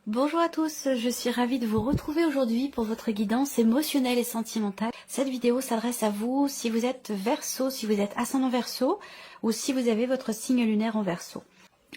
Bonjour à tous, je suis ravie de vous retrouver aujourd'hui pour votre guidance émotionnelle et sentimentale. Cette vidéo s'adresse à vous si vous êtes Verseau, si vous êtes ascendant Verseau ou si vous avez votre signe lunaire en Verseau.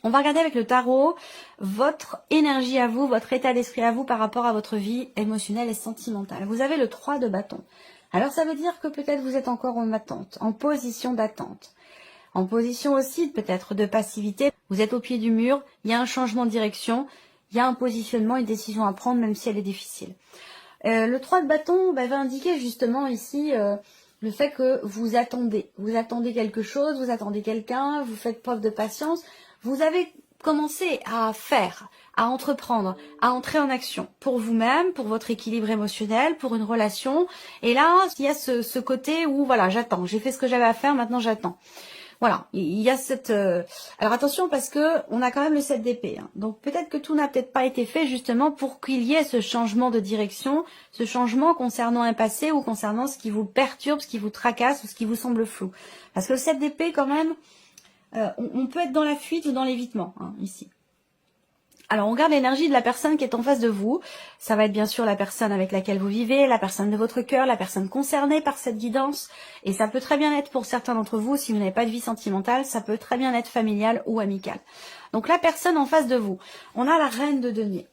On va regarder avec le tarot votre énergie à vous, votre état d'esprit à vous par rapport à votre vie émotionnelle et sentimentale. Vous avez le 3 de bâton. Alors ça veut dire que peut-être vous êtes encore en attente, en position d'attente. En position aussi peut-être de passivité. Vous êtes au pied du mur, il y a un changement de direction, il y a un positionnement, une décision à prendre même si elle est difficile. Le 3 de bâton va indiquer justement ici le fait que vous attendez. Vous attendez quelque chose, vous attendez quelqu'un, vous faites preuve de patience. Vous avez commencé à faire, à entreprendre, à entrer en action pour vous-même, pour votre équilibre émotionnel, pour une relation. Et là, il y a ce côté où voilà, j'attends. J'ai fait ce que j'avais à faire, maintenant j'attends. Voilà, il y a cette... Alors attention parce que on a quand même le 7 d'épée. Hein. Donc peut-être que tout n'a peut-être pas été fait justement pour qu'il y ait ce changement de direction, ce changement concernant un passé ou concernant ce qui vous perturbe, ce qui vous tracasse ou ce qui vous semble flou. Parce que le 7 d'épée quand même, on peut être dans la fuite ou dans l'évitement hein, ici. Alors on regarde l'énergie de la personne qui est en face de vous. Ça va être bien sûr la personne avec laquelle vous vivez, la personne de votre cœur, la personne concernée par cette guidance. Et ça peut très bien être pour certains d'entre vous, si vous n'avez pas de vie sentimentale, ça peut très bien être familial ou amical. Donc la personne en face de vous, on a la reine de denier.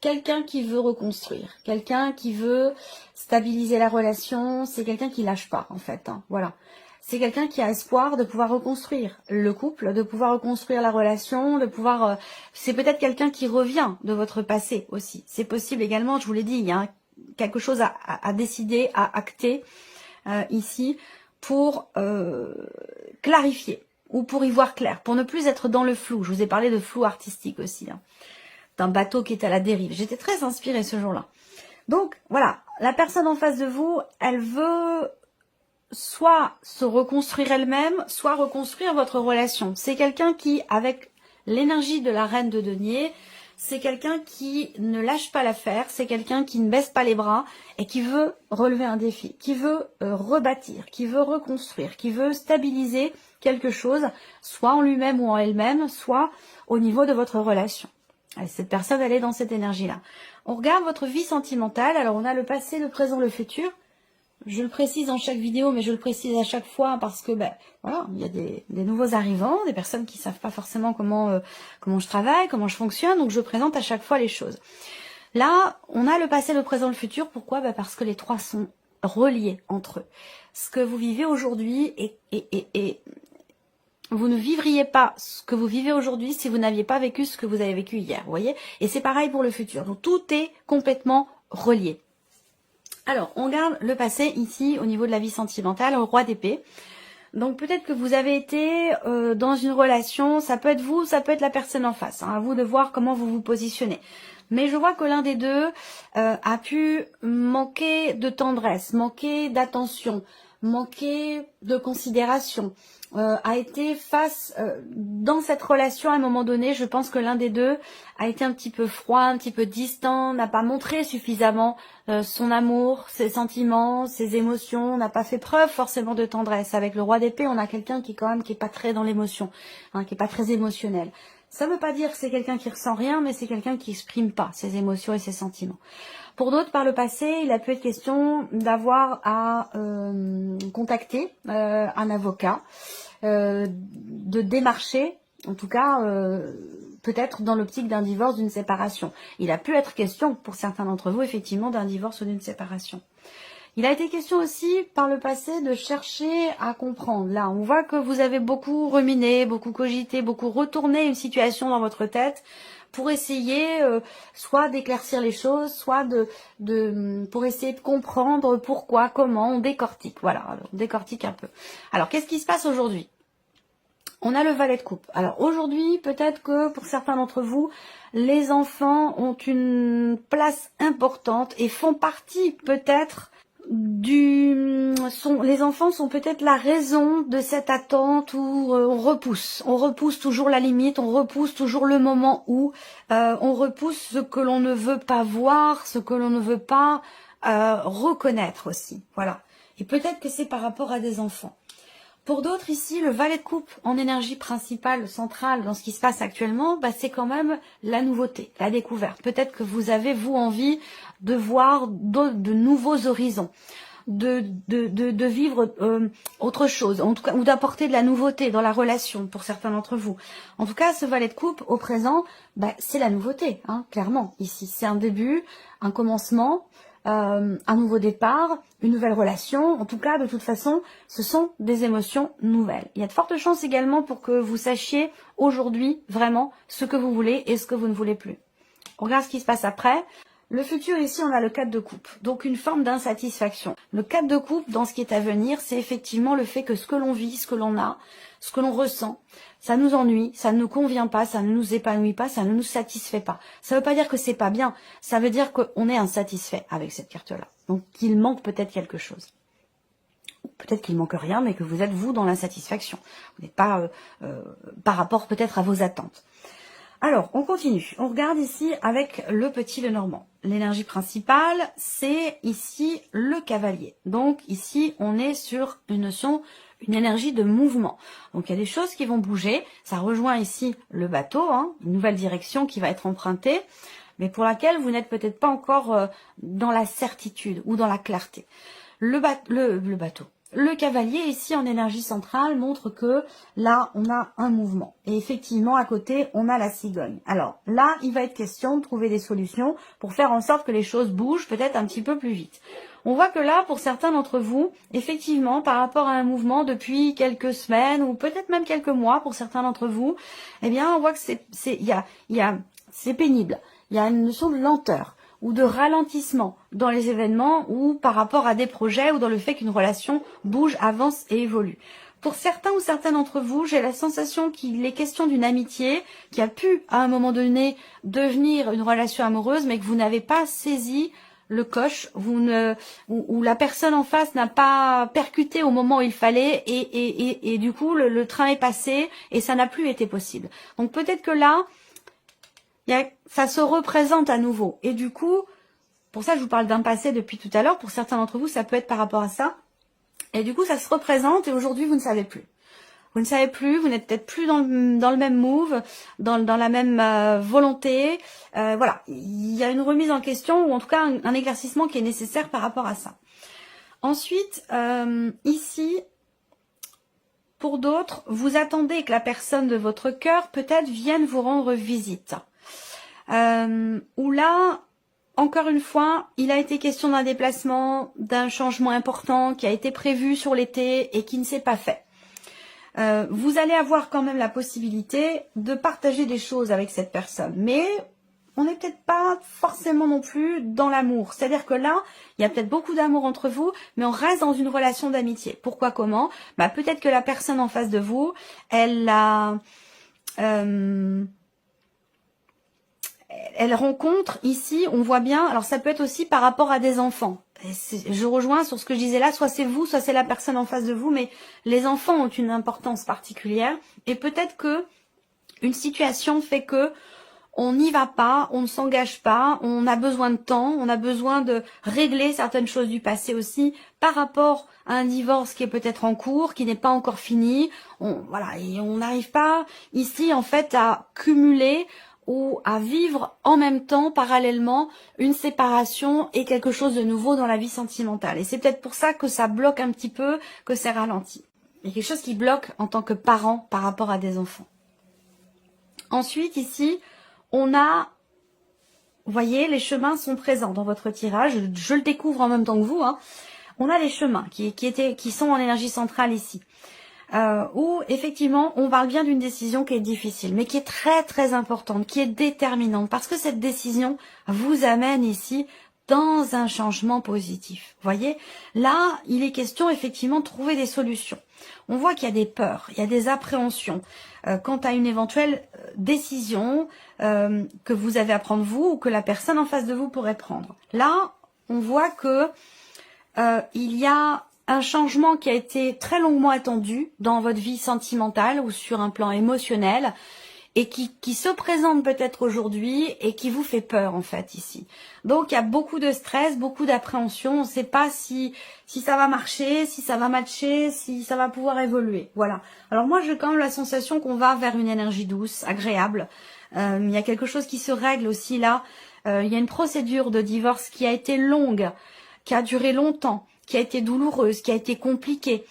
Quelqu'un qui veut reconstruire, quelqu'un qui veut stabiliser la relation, c'est quelqu'un qui lâche pas en fait. Hein, voilà. C'est quelqu'un qui a espoir de pouvoir reconstruire le couple, de pouvoir reconstruire la relation, de pouvoir... c'est peut-être quelqu'un qui revient de votre passé aussi. C'est possible également, je vous l'ai dit, il y a quelque chose à décider, à acter ici pour clarifier ou pour y voir clair, pour ne plus être dans le flou. Je vous ai parlé de flou artistique aussi, hein, d'un bateau qui est à la dérive. J'étais très inspirée ce jour-là. Donc voilà, la personne en face de vous, elle veut... soit se reconstruire elle-même, soit reconstruire votre relation. C'est quelqu'un qui, avec l'énergie de la reine de denier, c'est quelqu'un qui ne lâche pas l'affaire, c'est quelqu'un qui ne baisse pas les bras et qui veut relever un défi, qui veut rebâtir, qui veut reconstruire, qui veut stabiliser quelque chose, soit en lui-même ou en elle-même, soit au niveau de votre relation. Et cette personne, elle est dans cette énergie-là. On regarde votre vie sentimentale, alors on a le passé, le présent, le futur. Je le précise dans chaque vidéo, mais je le précise à chaque fois parce que voilà, il y a des nouveaux arrivants, des personnes qui savent pas forcément comment je travaille, comment je fonctionne, donc je présente à chaque fois les choses. Là, on a le passé, le présent, le futur. Pourquoi parce que les trois sont reliés entre eux. Ce que vous vivez aujourd'hui et vous ne vivriez pas ce que vous vivez aujourd'hui si vous n'aviez pas vécu ce que vous avez vécu hier, vous voyez. Et c'est pareil pour le futur. Donc tout est complètement relié. Alors, on regarde le passé ici au niveau de la vie sentimentale, au roi d'épée. Donc peut-être que vous avez été dans une relation, ça peut être vous, ça peut être la personne en face. Hein, à vous de voir comment vous vous positionnez. Mais je vois que l'un des deux a pu manquer de tendresse, manquer d'attention, manquer de considération, a été face dans cette relation à un moment donné. Je pense que l'un des deux a été un petit peu froid, un petit peu distant, n'a pas montré suffisamment son amour, ses sentiments, ses émotions, n'a pas fait preuve forcément de tendresse. Avec le roi d'épée, on a quelqu'un qui quand même qui est pas très dans l'émotion, hein, qui est pas très émotionnel. Ça ne veut pas dire que c'est quelqu'un qui ressent rien, mais c'est quelqu'un qui exprime pas ses émotions et ses sentiments. Pour d'autres, par le passé, il a pu être question d'avoir à contacter un avocat, de démarcher, en tout cas, peut-être dans l'optique d'un divorce, d'une séparation. Il a pu être question, pour certains d'entre vous, effectivement, d'un divorce ou d'une séparation. Il a été question aussi, par le passé, de chercher à comprendre. Là, on voit que vous avez beaucoup ruminé, beaucoup cogité, beaucoup retourné une situation dans votre tête pour essayer soit d'éclaircir les choses, soit pour essayer de comprendre pourquoi, comment, on décortique. Voilà, on décortique un peu. Alors, qu'est-ce qui se passe aujourd'hui ? On a le valet de coupe. Alors aujourd'hui, peut-être que pour certains d'entre vous, les enfants ont une place importante et font partie peut-être les enfants sont peut-être la raison de cette attente où on repousse toujours la limite, on repousse toujours le moment où on repousse ce que l'on ne veut pas voir, ce que l'on ne veut pas reconnaître aussi. Voilà. Et peut-être que c'est par rapport à des enfants. Pour d'autres ici, le valet de coupe en énergie principale, centrale dans ce qui se passe actuellement, c'est quand même la nouveauté, la découverte. Peut-être que vous avez, vous, envie de voir de nouveaux horizons, de vivre autre chose, en tout cas, ou d'apporter de la nouveauté dans la relation pour certains d'entre vous. En tout cas, ce valet de coupe au présent, c'est la nouveauté, hein, clairement. Ici, c'est un début, un commencement, un nouveau départ, une nouvelle relation. En tout cas, de toute façon, ce sont des émotions nouvelles. Il y a de fortes chances également pour que vous sachiez aujourd'hui vraiment ce que vous voulez et ce que vous ne voulez plus. On regarde ce qui se passe après. Le futur, ici, on a le 4 de coupe, donc une forme d'insatisfaction. Le 4 de coupe, dans ce qui est à venir, c'est effectivement le fait que ce que l'on vit, ce que l'on a, ce que l'on ressent, ça nous ennuie, ça ne nous convient pas, ça ne nous épanouit pas, ça ne nous satisfait pas. Ça ne veut pas dire que c'est pas bien, ça veut dire qu'on est insatisfait avec cette carte-là. Donc, qu'il manque peut-être quelque chose. Peut-être qu'il manque rien, mais que vous êtes, vous, dans l'insatisfaction. Vous n'êtes pas par rapport peut-être à vos attentes. Alors, on continue. On regarde ici avec le petit Lenormand. L'énergie principale, c'est ici le cavalier. Donc ici, on est sur une notion, une énergie de mouvement. Donc il y a des choses qui vont bouger. Ça rejoint ici le bateau, hein, une nouvelle direction qui va être empruntée, mais pour laquelle vous n'êtes peut-être pas encore dans la certitude ou dans la clarté. Le bateau. Le cavalier ici en énergie centrale montre que là on a un mouvement et effectivement à côté on a la cigogne. Alors là il va être question de trouver des solutions pour faire en sorte que les choses bougent peut-être un petit peu plus vite. On voit que là pour certains d'entre vous, effectivement par rapport à un mouvement depuis quelques semaines ou peut-être même quelques mois pour certains d'entre vous, eh bien on voit que c'est pénible. Il y a une notion de lenteur ou de ralentissement dans les événements ou par rapport à des projets ou dans le fait qu'une relation bouge, avance et évolue. Pour certains ou certaines d'entre vous, j'ai la sensation qu'il est question d'une amitié qui a pu à un moment donné devenir une relation amoureuse mais que vous n'avez pas saisi le coche, ou la personne en face n'a pas percuté au moment où il fallait et du coup le train est passé et ça n'a plus été possible. Donc peut-être que là, ça se représente à nouveau. Et du coup, pour ça je vous parle d'un passé depuis tout à l'heure, pour certains d'entre vous, ça peut être par rapport à ça. Et du coup, ça se représente et aujourd'hui, vous ne savez plus. Vous ne savez plus, vous n'êtes peut-être plus dans le même move, dans la même volonté. Voilà, il y a une remise en question ou en tout cas un éclaircissement qui est nécessaire par rapport à ça. Ensuite, ici, pour d'autres, vous attendez que la personne de votre cœur peut-être vienne vous rendre visite. Où là, encore une fois, il a été question d'un déplacement, d'un changement important qui a été prévu sur l'été et qui ne s'est pas fait. Vous allez avoir quand même la possibilité de partager des choses avec cette personne, mais on n'est peut-être pas forcément non plus dans l'amour. C'est-à-dire que là, il y a peut-être beaucoup d'amour entre vous, mais on reste dans une relation d'amitié. Pourquoi, comment? Peut-être que la personne en face de vous, elle rencontre ici, on voit bien, alors ça peut être aussi par rapport à des enfants. Je rejoins sur ce que je disais là, soit c'est vous, soit c'est la personne en face de vous, mais les enfants ont une importance particulière et peut-être que une situation fait que on n'y va pas, on ne s'engage pas, on a besoin de temps, on a besoin de régler certaines choses du passé aussi par rapport à un divorce qui est peut-être en cours, qui n'est pas encore fini. Voilà, et on n'arrive pas ici en fait à cumuler ou à vivre en même temps, parallèlement, une séparation et quelque chose de nouveau dans la vie sentimentale. Et c'est peut-être pour ça que ça bloque un petit peu, que c'est ralenti. Il y a quelque chose qui bloque en tant que parent par rapport à des enfants. Ensuite, ici, on a, vous voyez, les chemins sont présents dans votre tirage. Je le découvre en même temps que vous. On a les chemins qui sont en énergie centrale ici. Où effectivement on parle bien d'une décision qui est difficile mais qui est très très importante, qui est déterminante parce que cette décision vous amène ici dans un changement positif. Vous voyez, là il est question effectivement de trouver des solutions. On voit qu'il y a des peurs, il y a des appréhensions quant à une éventuelle décision que vous avez à prendre vous ou que la personne en face de vous pourrait prendre. Là on voit que il y a un changement qui a été très longuement attendu dans votre vie sentimentale ou sur un plan émotionnel et qui se présente peut-être aujourd'hui et qui vous fait peur en fait ici. Donc il y a beaucoup de stress, beaucoup d'appréhension, on ne sait pas si ça va marcher, si ça va matcher, si ça va pouvoir évoluer. Voilà. Alors moi j'ai quand même la sensation qu'on va vers une énergie douce, agréable. Il y a quelque chose qui se règle aussi là. Il y a une procédure de divorce qui a été longue, qui a duré longtemps, qui a été douloureuse, qui a été compliquée.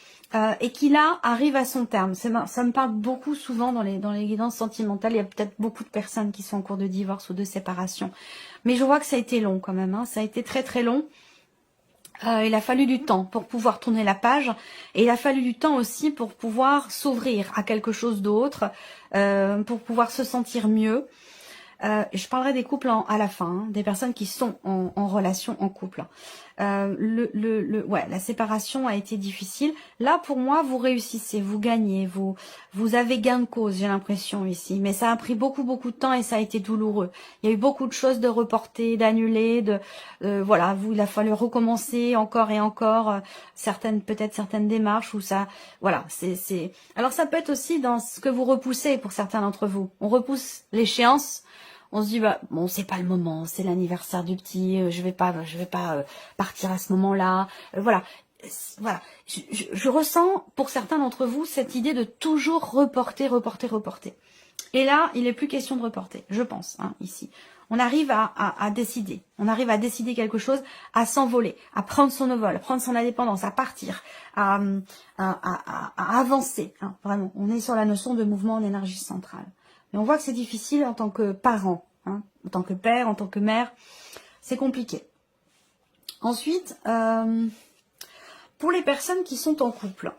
Et qui là arrive à son terme. Ça me parle beaucoup souvent dans les guidances sentimentales. Il y a peut-être beaucoup de personnes qui sont en cours de divorce ou de séparation. Mais je vois que ça a été long quand même. Ça a été très très long. Il a fallu du temps pour pouvoir tourner la page. Et il a fallu du temps aussi pour pouvoir s'ouvrir à quelque chose d'autre, pour pouvoir se sentir mieux. Je parlerai des couples à la fin, des personnes qui sont en relation en couple. La séparation a été difficile. Là, pour moi, vous réussissez, vous gagnez, vous avez gain de cause, j'ai l'impression ici. Mais ça a pris beaucoup de temps et ça a été douloureux. Il y a eu beaucoup de choses de reporter, d'annuler, il a fallu recommencer encore et encore certaines démarches où ça, voilà, Alors ça peut être aussi dans ce que vous repoussez pour certains d'entre vous. On repousse l'échéance. On se dit bon, c'est pas le moment, c'est l'anniversaire du petit, je vais pas partir à ce moment-là. Voilà. Je ressens pour certains d'entre vous cette idée de toujours reporter. Et là, il n'est plus question de reporter, je pense, ici. On arrive à décider. On arrive à décider quelque chose, à s'envoler, à prendre son envol, à prendre son indépendance, à partir, à avancer. Vraiment, on est sur la notion de mouvement en énergie centrale. Mais on voit que c'est difficile en tant que parent, en tant que père, en tant que mère, c'est compliqué. Ensuite, pour les personnes qui sont en couple.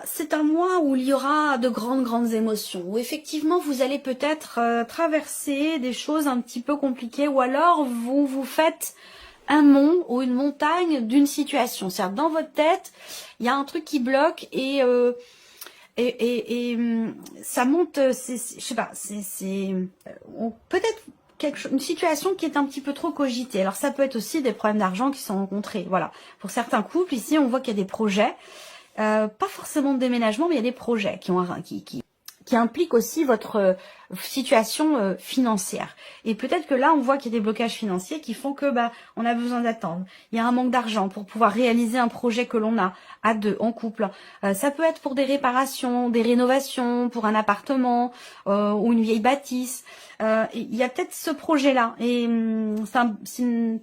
C'est un mois où il y aura de grandes émotions, où effectivement vous allez peut-être traverser des choses un petit peu compliquées, ou alors vous faites un mont ou une montagne d'une situation. C'est-à-dire dans votre tête, il y a un truc qui bloque et ça monte. Peut-être une situation qui est un petit peu trop cogitée. Alors ça peut être aussi des problèmes d'argent qui sont rencontrés. Voilà. Pour certains couples ici, on voit qu'il y a des projets, pas forcément de déménagement, mais il y a des projets qui implique aussi votre situation financière. Et peut-être que là, on voit qu'il y a des blocages financiers qui font que on a besoin d'attendre. Il y a un manque d'argent pour pouvoir réaliser un projet que l'on a à deux, en couple. Ça peut être pour des réparations, des rénovations, pour un appartement ou une vieille bâtisse. Il y a peut-être ce projet-là. Et c'est une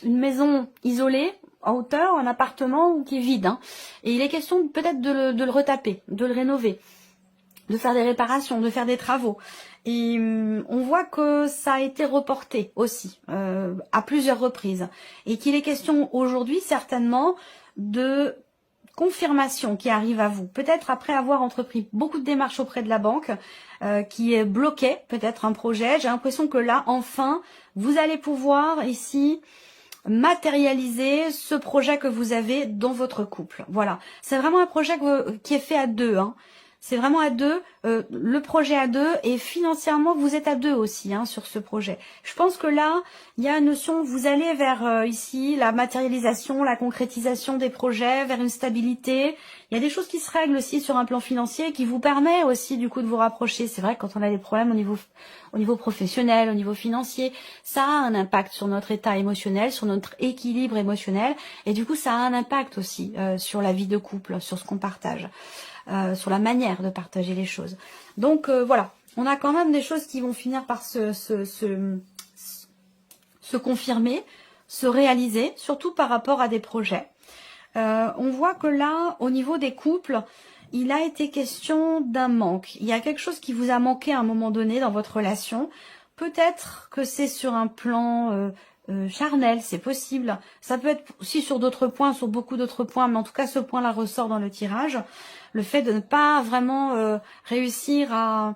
maison isolée, en hauteur, un appartement qui est vide. Et il est question peut-être de le retaper, de le rénover, de faire des réparations, de faire des travaux. Et on voit que ça a été reporté aussi à plusieurs reprises. Et qu'il est question aujourd'hui certainement de confirmation qui arrive à vous. Peut-être après avoir entrepris beaucoup de démarches auprès de la banque qui bloquait peut-être un projet. J'ai l'impression que là, enfin, vous allez pouvoir ici matérialiser ce projet que vous avez dans votre couple. Voilà. C'est vraiment un projet qui est fait à deux. C'est vraiment à deux, le projet à deux, et financièrement vous êtes à deux aussi sur ce projet. Je pense que là, il y a une notion, vous allez vers ici la matérialisation, la concrétisation des projets, vers une stabilité. Il y a des choses qui se règlent aussi sur un plan financier qui vous permet aussi du coup de vous rapprocher. C'est vrai que quand on a des problèmes au niveau professionnel, au niveau financier, ça a un impact sur notre état émotionnel, sur notre équilibre émotionnel, et du coup ça a un impact aussi sur la vie de couple, sur ce qu'on partage. Sur la manière de partager les choses. Donc voilà, on a quand même des choses qui vont finir par se confirmer, se réaliser, surtout par rapport à des projets. On voit que là, au niveau des couples, il a été question d'un manque. Il y a quelque chose qui vous a manqué à un moment donné dans votre relation. Peut-être que c'est sur un plan charnel, c'est possible. Ça peut être aussi sur d'autres points, sur beaucoup d'autres points, mais en tout cas ce point-là ressort dans le tirage. Le fait de ne pas vraiment réussir à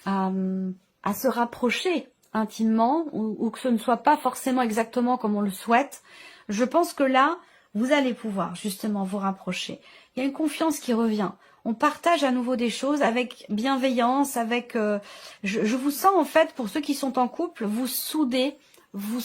se rapprocher intimement, ou que ce ne soit pas forcément exactement comme on le souhaite. Je pense que là, vous allez pouvoir justement vous rapprocher. Il y a une confiance qui revient. On partage à nouveau des choses avec bienveillance, avec... je vous sens en fait, pour ceux qui sont en couple, vous souder, vous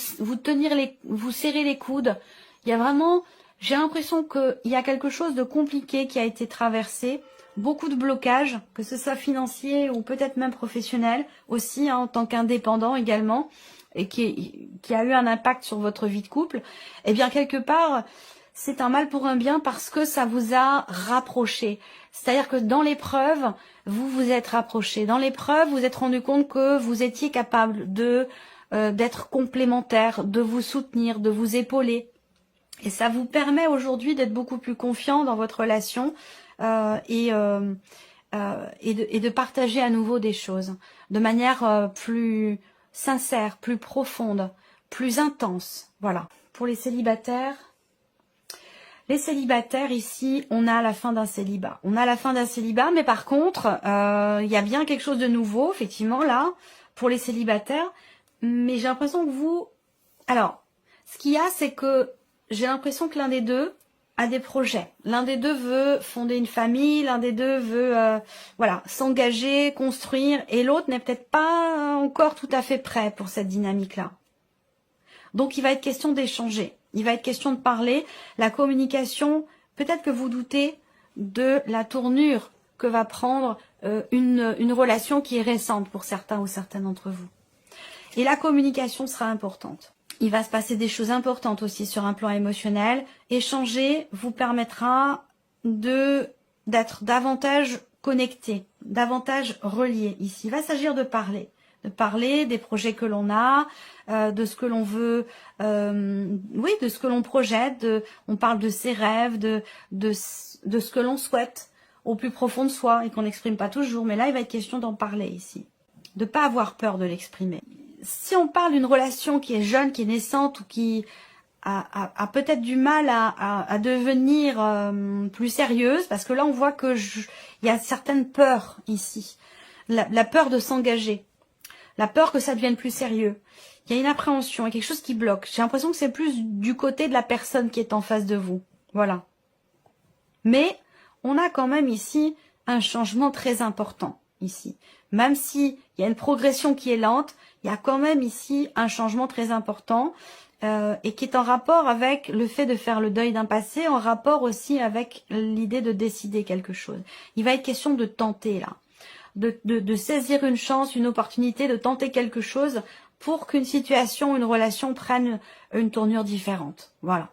serrer les coudes. Il y a vraiment... J'ai l'impression qu'il y a quelque chose de compliqué qui a été traversé, beaucoup de blocages, que ce soit financier ou peut-être même professionnel, aussi hein, en tant qu'indépendant également, et qui a eu un impact sur votre vie de couple. Eh bien, quelque part, c'est un mal pour un bien parce que ça vous a rapproché. C'est-à-dire que dans l'épreuve, vous vous êtes rapproché. Dans l'épreuve, vous vous êtes rendu compte que vous étiez capable de d'être complémentaire, de vous soutenir, de vous épauler. Et ça vous permet aujourd'hui d'être beaucoup plus confiant dans votre relation et de partager à nouveau des choses de manière plus sincère, plus profonde, plus intense. Voilà. Pour les célibataires ici, on a la fin d'un célibat. On a la fin d'un célibat, mais par contre, il y a bien quelque chose de nouveau, effectivement, là, pour les célibataires. Mais j'ai l'impression que vous... Alors, ce qu'il y a, c'est que j'ai l'impression que l'un des deux a des projets. L'un des deux veut fonder une famille, l'un des deux veut voilà, s'engager, construire, et l'autre n'est peut-être pas encore tout à fait prêt pour cette dynamique-là. Donc, il va être question d'échanger. Il va être question de parler. La communication, peut-être que vous doutez de la tournure que va prendre une relation qui est récente pour certains ou certaines d'entre vous. Et la communication sera importante. Il va se passer des choses importantes aussi sur un plan émotionnel. Échanger vous permettra d'être davantage connecté, davantage relié ici. Il va s'agir de parler des projets que l'on a, de ce que l'on veut, oui, de ce que l'on projette. On parle de ses rêves, de ce que l'on souhaite au plus profond de soi et qu'on n'exprime pas toujours. Mais là, il va être question d'en parler ici, de pas avoir peur de l'exprimer. Si on parle d'une relation qui est jeune, qui est naissante ou qui a peut-être du mal à devenir plus sérieuse, parce que là on voit que il y a certaines peurs ici, la peur de s'engager, la peur que ça devienne plus sérieux. Il y a une appréhension, il y a quelque chose qui bloque. J'ai l'impression que c'est plus du côté de la personne qui est en face de vous. Voilà. Mais on a quand même ici un changement très important ici. Même s'il y a une progression qui est lente, il y a quand même ici un changement très important et qui est en rapport avec le fait de faire le deuil d'un passé, en rapport aussi avec l'idée de décider quelque chose. Il va être question de tenter là, de saisir une chance, une opportunité, de tenter quelque chose pour qu'une situation, une relation prenne une tournure différente. Voilà.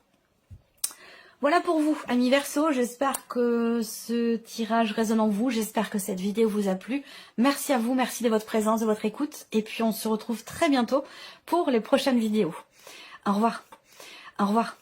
Voilà pour vous, amis Verseau, j'espère que ce tirage résonne en vous, j'espère que cette vidéo vous a plu. Merci à vous, merci de votre présence, de votre écoute, et puis on se retrouve très bientôt pour les prochaines vidéos. Au revoir. Au revoir.